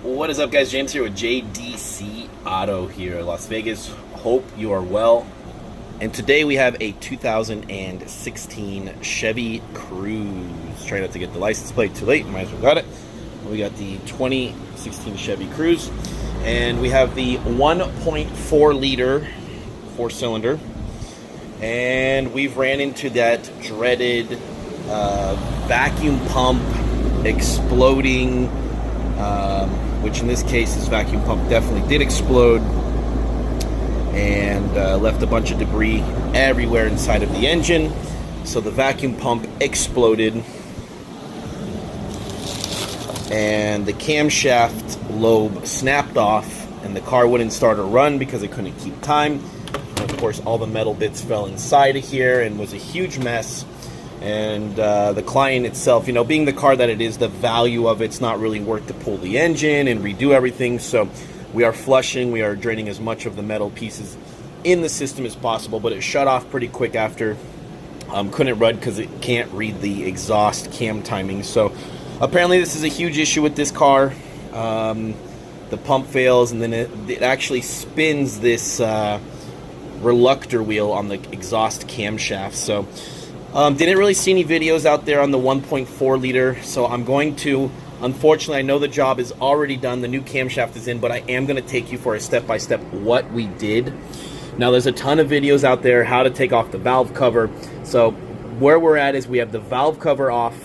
What is up, guys? James here with JDC Auto here in Las Vegas. Hope you are well. And today we have a 2016 Chevy Cruz. Try not to get the license plate too late. Might as well got it. We got the 2016 Chevy Cruz. And we have the 1.4 liter 4-cylinder. And we've ran into that dreaded vacuum pump exploding, which in this case, this vacuum pump definitely did explode and left a bunch of debris everywhere inside of the engine. So the vacuum pump exploded and the camshaft lobe snapped off, and the car wouldn't start or run because it couldn't keep time. And of course, all the metal bits fell inside of here and was a huge mess. And the client itself, you know, being the car that it is, the value of it's not really worth to pull the engine and redo everything. So we are flushing, we are draining as much of the metal pieces in the system as possible, but it shut off pretty quick after. Couldn't run because it can't read the exhaust cam timing. So apparently this is a huge issue with this car. The pump fails, and then it actually spins this reluctor wheel on the exhaust camshaft. So didn't really see any videos out there on the 1.4 liter, so I'm going to, unfortunately, I know the job is already done, the new camshaft is in, but I am going to take you for a step-by-step what we did. Now, there's a ton of videos out there how to take off the valve cover. So where we're at is we have the valve cover off,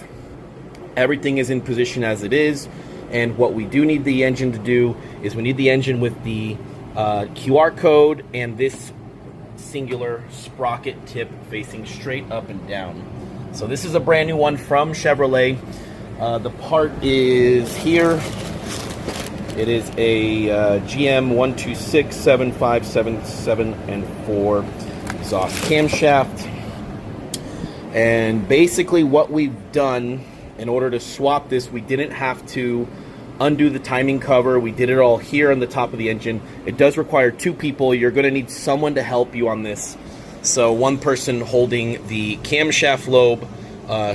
everything is in position as it is, and what we do need the engine to do is we need the engine with the QR code and this singular sprocket tip facing straight up and down. So this is a brand new one from Chevrolet. The part is here. It is a GM 1267577 and 4 exhaust camshaft. And basically what we've done in order to swap this, we didn't have to undo the timing cover. We did it all here on the top of the engine. It does require 2 people. You're going to need someone to help you on this. So one person holding the camshaft lobe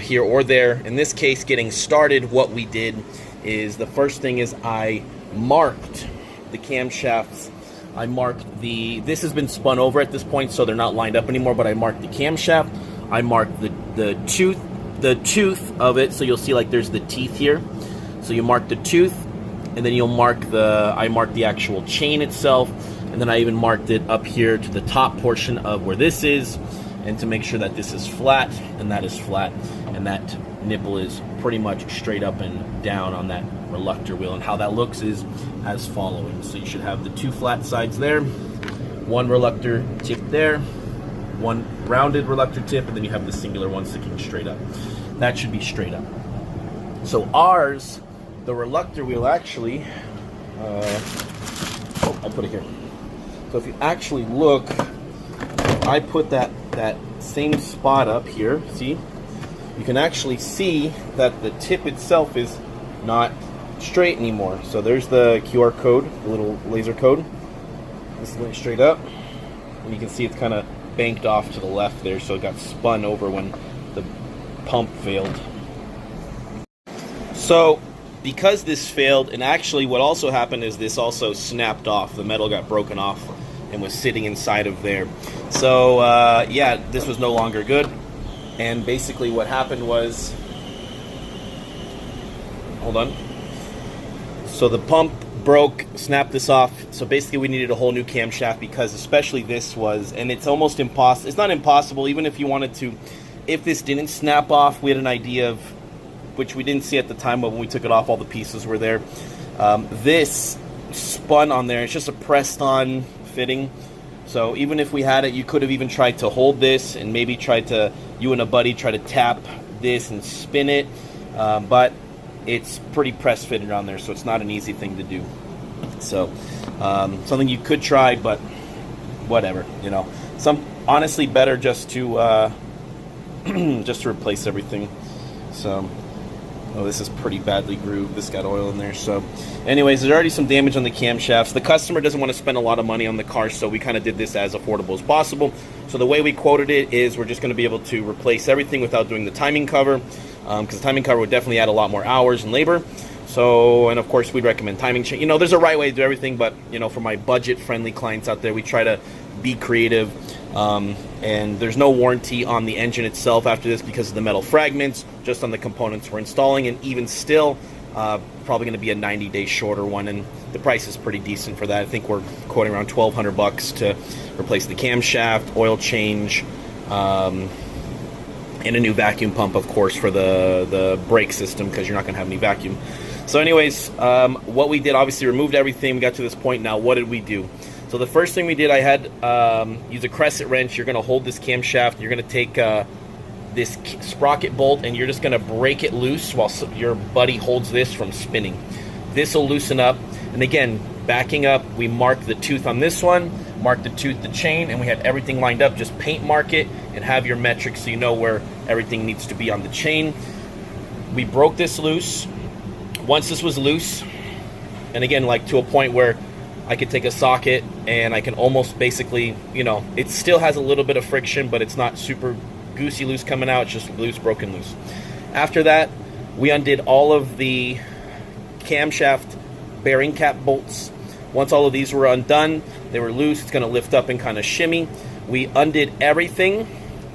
here or there. In this case, getting started, what we did is the first thing is I marked the camshafts. I marked this has been spun over at this point, so they're not lined up anymore, but I marked the camshaft. I marked the tooth of it, so you'll see like there's the teeth here. So you mark the tooth, and then you'll mark I marked the actual chain itself, and then I even marked it up here to the top portion of where this is, and to make sure that this is flat, and that is flat, and that nipple is pretty much straight up and down on that reluctor wheel. And how that looks is as following. So you should have the 2 flat sides there, 1 reluctor tip there, 1 rounded reluctor tip, and then you have the singular one sticking straight up. That should be straight up. So ours, the reluctor wheel actually, I put it here. So if you actually look, I put that same spot up here, see? You can actually see that the tip itself is not straight anymore. So there's the QR code, the little laser code. This is going straight up. And you can see it's kind of banked off to the left there, so it got spun over when the pump failed. So because this failed, and actually what also happened is this also snapped off. The metal got broken off and was sitting inside of there. So yeah, this was no longer good. And basically what happened was, hold on. So the pump broke, snapped this off. So basically we needed a whole new camshaft, because especially this was, and it's almost impossible. It's not impossible, even if you wanted to. If this didn't snap off, we had an idea of, which we didn't see at the time, but when we took it off, all the pieces were there. This spun on there. It's just a pressed-on fitting. So even if we had it, you could have even tried to hold this and maybe tried to, you and a buddy, try to tap this and spin it. But it's pretty press-fitted on there, so it's not an easy thing to do. So something you could try, but whatever, you know. Honestly, better just to just to replace everything. So, oh, this is pretty badly grooved. This got oil in there. So anyways, there's already some damage on the camshafts. The customer doesn't want to spend a lot of money on the car, so we kind of did this as affordable as possible. So the way we quoted it is we're just going to be able to replace everything without doing the timing cover, because the timing cover would definitely add a lot more hours and labor. So, and of course, we'd recommend timing chain. You know, there's a right way to do everything, but, you know, for my budget-friendly clients out there, we try to be creative. And there's no warranty on the engine itself after this because of the metal fragments, just on the components we're installing. And even still, probably going to be a 90-day shorter one, and the price is pretty decent for that. I think we're quoting around $1,200 to replace the camshaft, oil change, and a new vacuum pump, of course, for the brake system, because you're not going to have any vacuum. So anyways, what we did, obviously removed everything. We got to this point. Now, what did we do? So the first thing we did, I had use a crescent wrench. You're going to hold this camshaft. You're going to take this sprocket bolt, and you're just going to break it loose while your buddy holds this from spinning. This will loosen up. And again, backing up, we marked the tooth on this one, marked the tooth, the chain, and we had everything lined up. Just paint mark it and have your metrics so you know where everything needs to be on the chain. We broke this loose. Once this was loose, and again, like to a point where I could take a socket and I can almost basically, you know, it still has a little bit of friction, but it's not super goosey loose coming out. It's just loose, broken loose. After that, we undid all of the camshaft bearing cap bolts. Once all of these were undone, they were loose. It's going to lift up and kind of shimmy. We undid everything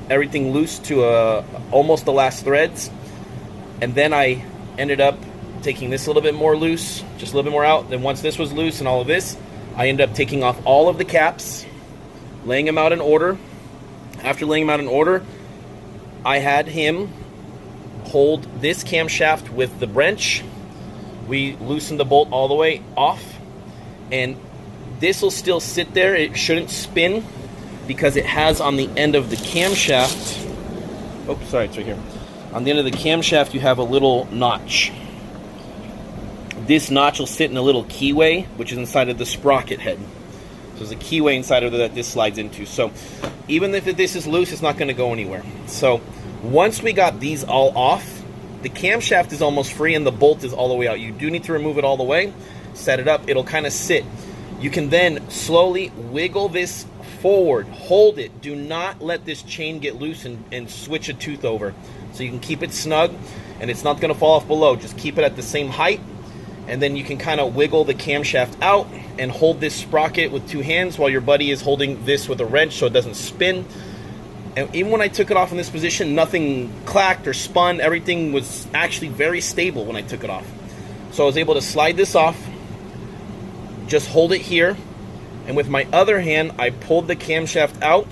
loose to almost the last threads. And then I ended up taking this a little bit more loose, just a little bit more out. Then once this was loose and all of this, I ended up taking off all of the caps, laying them out in order. After laying them out in order, I had him hold this camshaft with the wrench. We loosened the bolt all the way off, and this will still sit there. It shouldn't spin because it has on the end of the camshaft, oh, sorry, it's right here. On the end of the camshaft, you have a little notch. This notch will sit in a little keyway, which is inside of the sprocket head. So there's a keyway inside of there that this slides into. So even if this is loose, it's not going to go anywhere. So once we got these all off, the camshaft is almost free and the bolt is all the way out. You do need to remove it all the way, set it up, it'll kind of sit. You can then slowly wiggle this forward, hold it. Do not let this chain get loose and switch a tooth over. So you can keep it snug and it's not going to fall off below. Just keep it at the same height, and then you can kind of wiggle the camshaft out and hold this sprocket with two hands while your buddy is holding this with a wrench so it doesn't spin. And even when I took it off in this position, nothing clacked or spun. Everything was actually very stable when I took it off. So I was able to slide this off, just hold it here, and with my other hand, I pulled the camshaft out,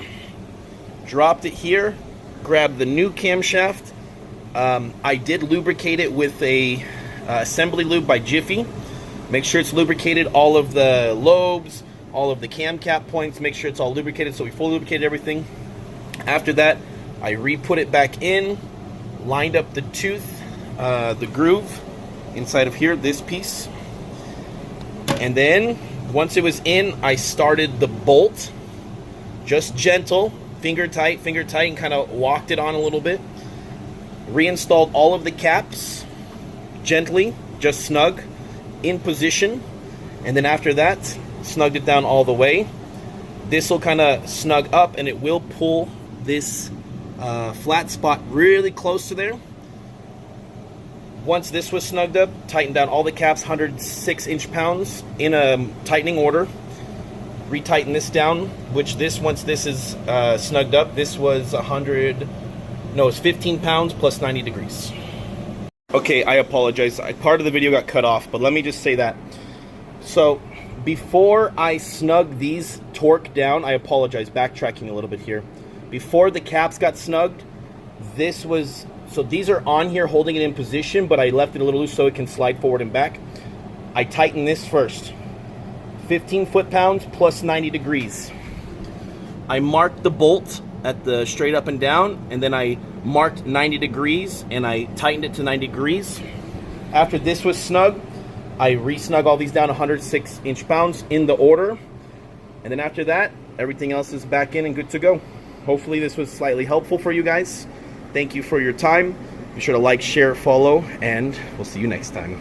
dropped it here, grabbed the new camshaft. I did lubricate it with a assembly lube by Jiffy. Make sure it's lubricated, all of the lobes, all of the cam cap points, make sure it's all lubricated. So we fully lubricated everything. After that, I re-put it back in, lined up the tooth, the groove inside of here, this piece. And then once it was in, I started the bolt, just gentle, finger tight, and kind of walked it on a little bit. Reinstalled all of the caps gently, just snug, in position. And then after that, snugged it down all the way. This will kind of snug up and it will pull this flat spot really close to there. Once this was snugged up, tightened down all the caps, 106 inch-pounds in a tightening order. Retighten this down, which this, once this is snugged up, this was it's 15 pounds plus 90 degrees. Okay, I apologize. Part of the video got cut off, but let me just say that. So before I snug these torque down, I apologize, backtracking a little bit here. Before the caps got snugged, so these are on here holding it in position, but I left it a little loose so it can slide forward and back. I tightened this first. 15 foot-pounds plus 90 degrees. I marked the bolt at the straight up and down, and then I marked 90 degrees and I tightened it to 90 degrees. After this was snug, I re-snug all these down 106 inch-pounds in the order. And then after that, everything else is back in and good to go. Hopefully this was slightly helpful for you guys. Thank you for your time. Be sure to like, share, follow, and we'll see you next time.